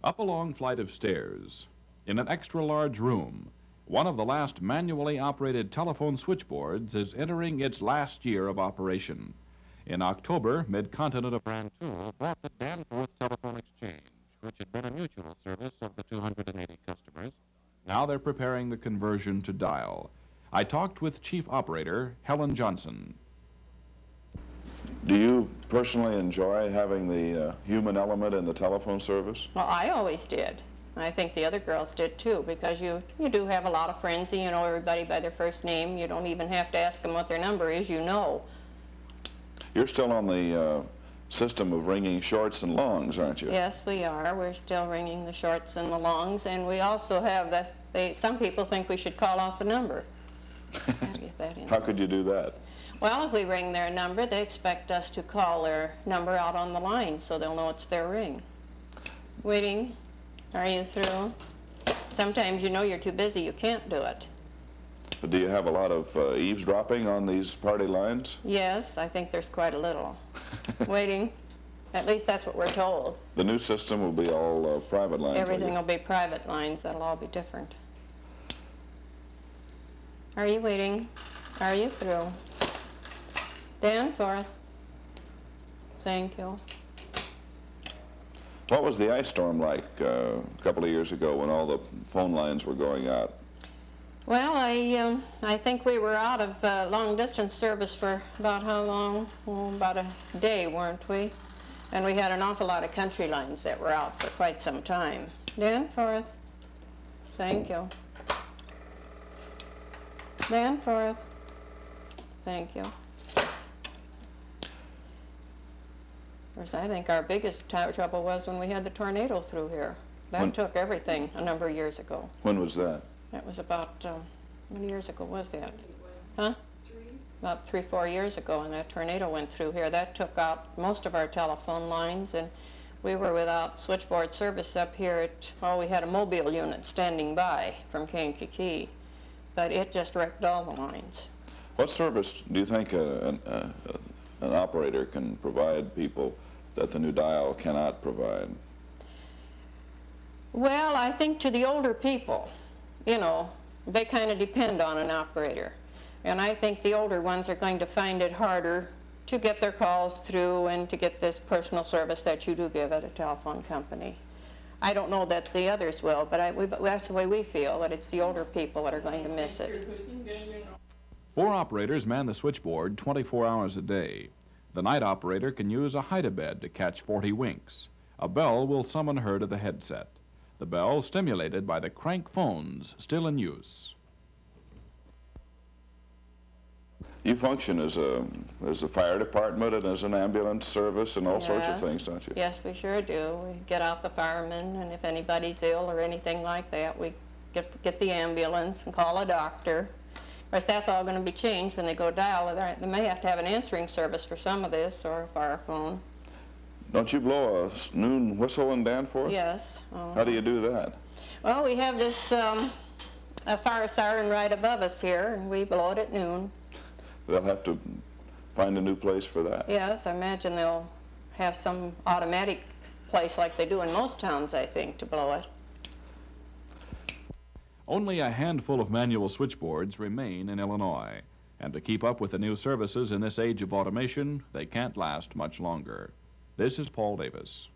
Up a long flight of stairs, in an extra-large room, one of the last manually operated telephone switchboards is entering its last year of operation. In October, Mid-Continent Brand 2 bought the Danforth Telephone Exchange, which had been a mutual service of the 280 customers. Now they're preparing the conversion to dial. I talked with Chief Operator Helen Johnson. Do you personally enjoy having the human element in the telephone service? Well, I always did. I think the other girls did too, because you do have a lot of friends, and you know everybody by their first name. You don't even have to ask them what their number is, you know. You're still on the system of ringing shorts and longs, aren't you? Yes, we are. We're still ringing the shorts and the longs, and we also have some people think we should call out the number. Get that in. How could you do that? Well, if we ring their number, they expect us to call their number out on the line so they'll know it's their ring. Waiting. Are you through? Sometimes you know you're too busy, you can't do it. But do you have a lot of eavesdropping on these party lines? Yes, I think there's quite a little. Waiting. At least that's what we're told. The new system will be all private lines. Everything will be private lines. That'll all be different. Are you waiting? Are you through? Danforth. Thank you. What was the ice storm like a couple of years ago when all the phone lines were going out? Well, I think we were out of long-distance service for about how long? Oh, about a day, weren't we? And we had an awful lot of country lines that were out for quite some time. Danforth. Thank you. Danforth. Thank you. Of course, I think our biggest trouble was when we had the tornado through here. That took everything a number of years ago. When was that? That was about, how many years ago was that? Huh? About 3-4 years ago, and that tornado went through here. That took out most of our telephone lines, and we were without switchboard service up here at, we had a mobile unit standing by from Kankakee, but it just wrecked all the lines. What service do you think an operator can provide people that the new dial cannot provide? Well, I think to the older people, you know, they kind of depend on an operator. And I think the older ones are going to find it harder to get their calls through and to get this personal service that you do give at a telephone company. I don't know that the others will, but that's the way we feel, that it's the older people that are going to miss it. 4 operators man the switchboard 24 hours a day. The night operator can use a hide-a-bed to catch 40 winks. A bell will summon her to the headset. The bell stimulated by the crank phones still in use. You function as a fire department and as an ambulance service and all sorts of things, don't you? Yes, we sure do. We get out the firemen, and if anybody's ill or anything like that, we get the ambulance and call a doctor. Of course, that's all going to be changed when they go dial. They may have to have an answering service for some of this, or a fire phone. Don't you blow a noon whistle in Danforth? Yes. How do you do that? Well, we have this a fire siren right above us here, and we blow it at noon. They'll have to find a new place for that. Yes, I imagine they'll have some automatic place like they do in most towns, I think, to blow it. Only a handful of manual switchboards remain in Illinois, and to keep up with the new services in this age of automation, they can't last much longer. This is Paul Davis.